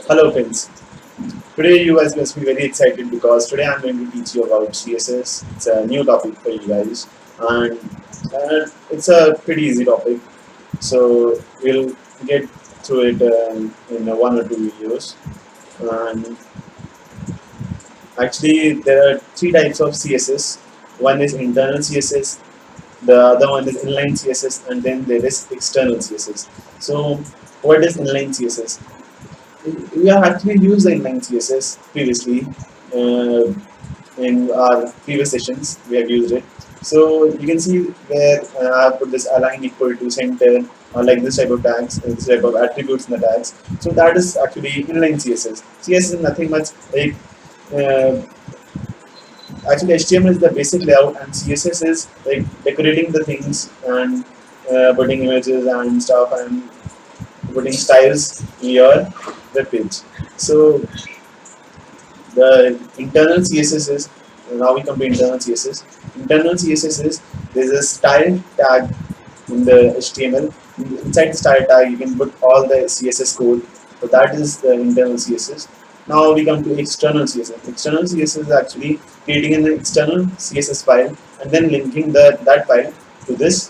Hello friends, today you guys must be very excited because today I'm going to teach you about CSS. It's a new topic for you guys and it's a pretty easy topic. So we'll get through it in one or two videos. And actually there are three types of CSS. One is internal CSS, the other one is inline CSS, and then there is external CSS. So what is inline CSS? We have actually used the inline CSS previously uh, in our previous sessions. We have used it. So you can see where I have put this align equal to center or like this type of tags, this type of attributes in the tags. So that is actually inline CSS. CSS is nothing much like uh, actually HTML is the basic layout and CSS is like decorating the things and putting images and stuff and putting styles in your web page. So the internal CSS is now we come to internal CSS. Internal CSS is there's a style tag in the HTML. Inside the style tag, you can put all the CSS code. So that is the internal CSS. Now we come to external CSS. External CSS is actually creating an external CSS file and then linking that file to this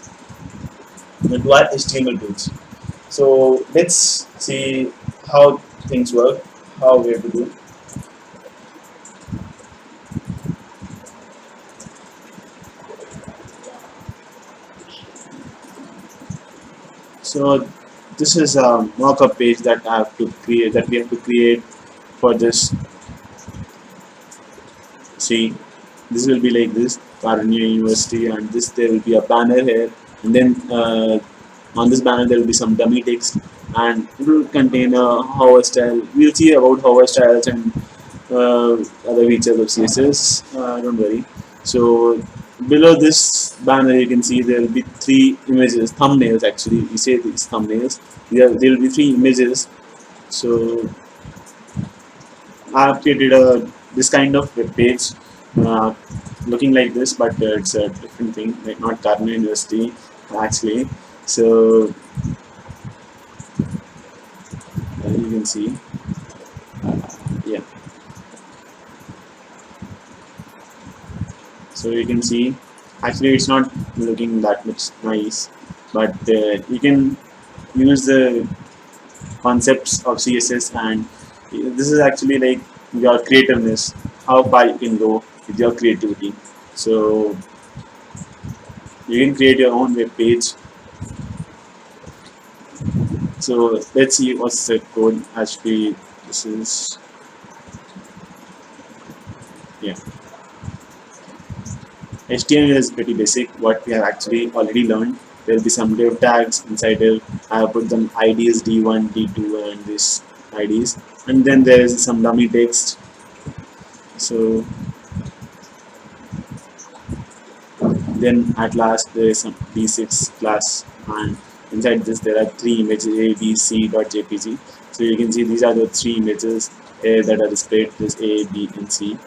to our HTML page. So let's see how things work, how we have to do. So this is a mock-up page that I have to create, that we have to create for this. See, this will be like this, Carnegie University, and this there will be a banner here, and then on this banner there will be some dummy text, and it will contain a hover style. We'll see about hover styles and other features of CSS. Don't worry. So below this banner you can see there will be three images, thumbnails actually. We say these thumbnails. There will be three images. So I have created a this kind of web page uh, looking like this, but it's a different thing, like not Carnegie University actually. So you can see, yeah. So you can see, actually it's not looking that much nice, but you can use the concepts of CSS, and this is actually like your creativeness, how far you can go with your creativity. So you can create your own web page. So let's see what's the code. Actually, this is, yeah. HTML is pretty basic, what we have actually already learned. There will be some div tags inside it. I have put them IDs D1, D2, and this IDs. And then there is some dummy text. So then at last there is some D6 class, and inside this there are three images A, B, C dot JPG. So you can see these are the three images that are displayed. This A, B, and C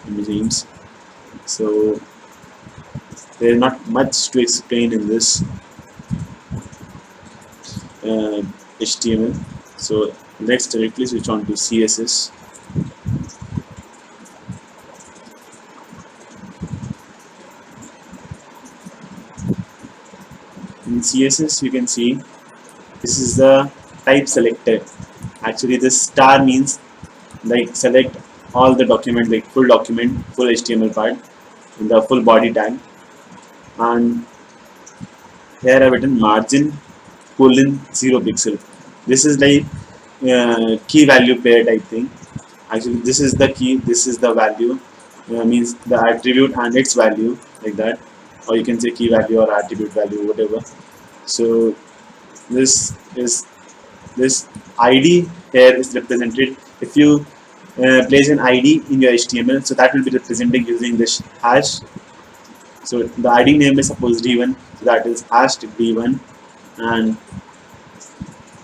images. So there is not much to explain in this HTML. So let's directly switch on to CSS. In CSS you can see this is the type selector. Actually this star means like select all the document, like full document, full HTML part in the full body tag. And here I have written margin colon 0 pixel. This is like key value pair type thing. Actually this is the key, this is the value, means the attribute and its value, like that, or you can say key value or attribute value, whatever. So this is, this ID here is represented. If you place an ID in your HTML, so that will be represented using this hash. So the ID name is suppose D1, so that is hashed D1, and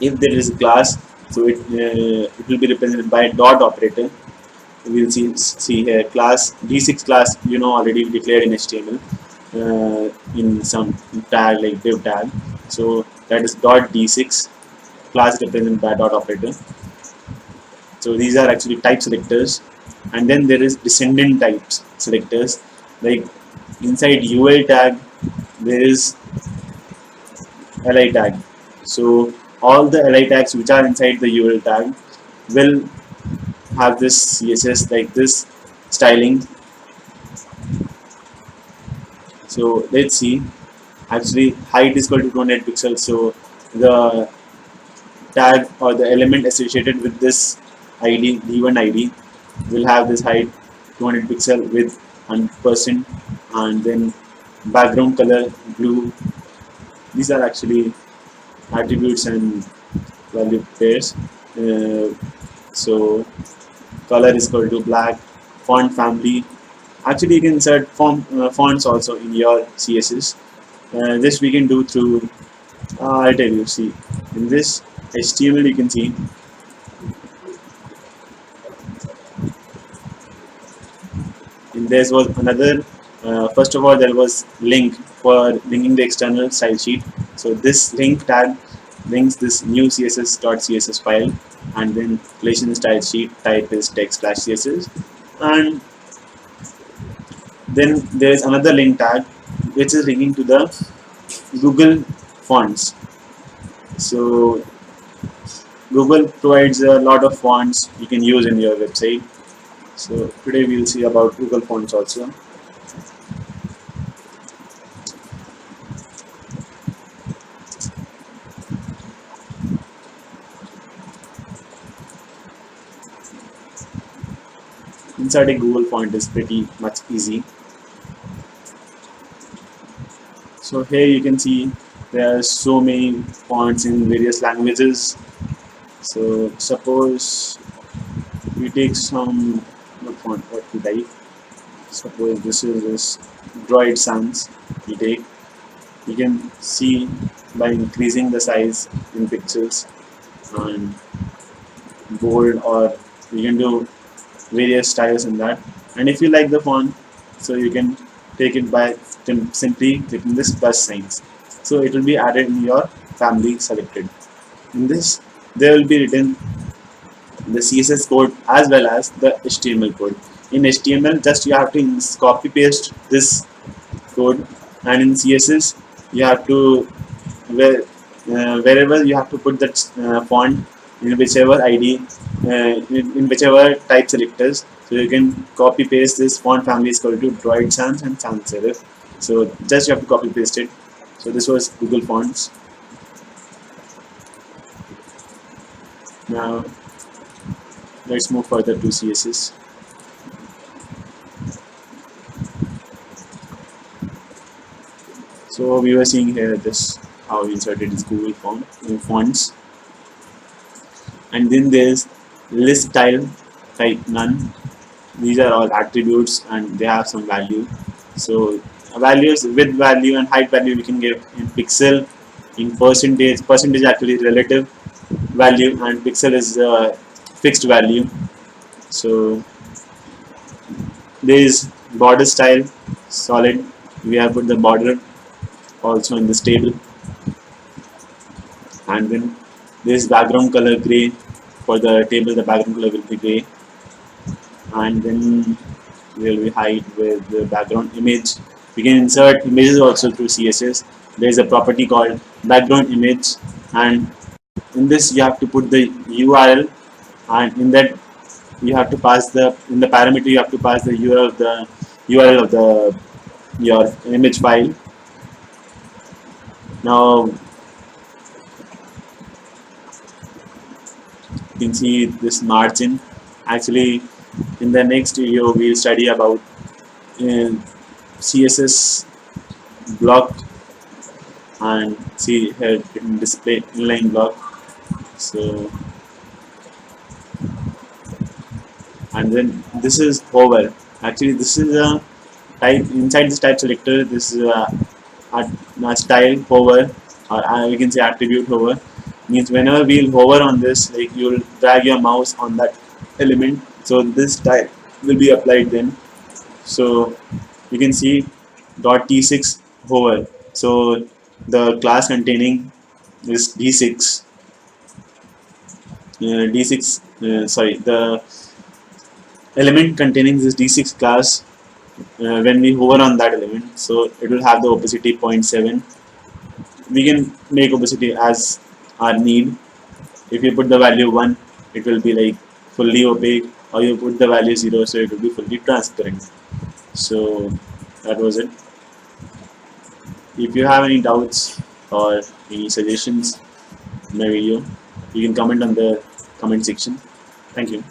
if there is a class, so it will be represented by a dot operator. We will see here class D6 class, you know, already declared in HTML in some tag like div tag. So that is dot D6 class represented by dot operator. So these are actually type selectors, and then there is descendant types selectors. Like inside UL tag, there is li tag. So all the li tags which are inside the UL tag will have this CSS like this styling. So let's see. Actually, height is equal to 200 pixels. So the tag or the element associated with this ID, D1 ID, will have this height 200 pixel with 100%, and then background color blue. These are actually attributes and value pairs. Uh, so color is equal to black. Font family. Actually, you can insert fonts also in your CSS. This we can do through. I'll tell you. See, in this HTML, you can see there was another. First of all, there was link for linking the external style sheet. So this link tag links this new css.css file, and then relation style sheet type is text/css, and then there is another link tag which is linking to the Google fonts. So Google provides a lot of fonts you can use in your website. So today we will see about Google fonts also. Inserting Google font is pretty much easy. So here you can see there are so many fonts in various languages. So suppose we take some font, what we type. Suppose this is this Droid Sans. You can see by increasing the size in pixels and bold, or you can do various styles in that. And if you like the font, so you can take it by simply clicking this plus signs. So it will be added in your family selected. In this, there will be written the CSS code as well as the HTML code. In HTML, just you have to copy paste this code, and in CSS, you have to wherever you have to put that font in whichever ID, in whichever type selectors. So you can copy paste this font family is equal to Droid Sans and Sans Serif. So just you have to copy paste it. So this was Google Fonts. Now let's move further to CSS. So we were seeing here this how we inserted this Google fonts, and then there's list style type none. These are all attributes and they have some value. So values, width value and height value we can give in pixel, in percentage. Percentage actually relative value, and pixel is fixed value. So there is border style solid. We have put the border also in this table, and then this background color gray. For the table, the background color will be gray, and then there will be height with the background image. We can insert images also through CSS. There is a property called background image, and in this you have to put the URL, and in that you have to pass in the parameter you have to pass the URL of the your image file. Now you can see this margin. Actually, in the next video we will study about CSS block, and see here in display inline block. So, and then this is hover. Actually, this is a type inside this type selector. This is a style hover, or you can say attribute hover. Means whenever we'll hover on this, like you'll drag your mouse on that element, so this type will be applied then. So you can see .t6 hover. So the class containing this d6, D6, sorry, the element containing this D6 class, when we hover on that element, so it will have the opacity 0.7. We can make opacity as our need. If you put the value 1, it will be like fully opaque, or you put the value 0, so it will be fully transparent. So that was it. If you have any doubts or any suggestions in my video, you can comment on the comment section. Thank you.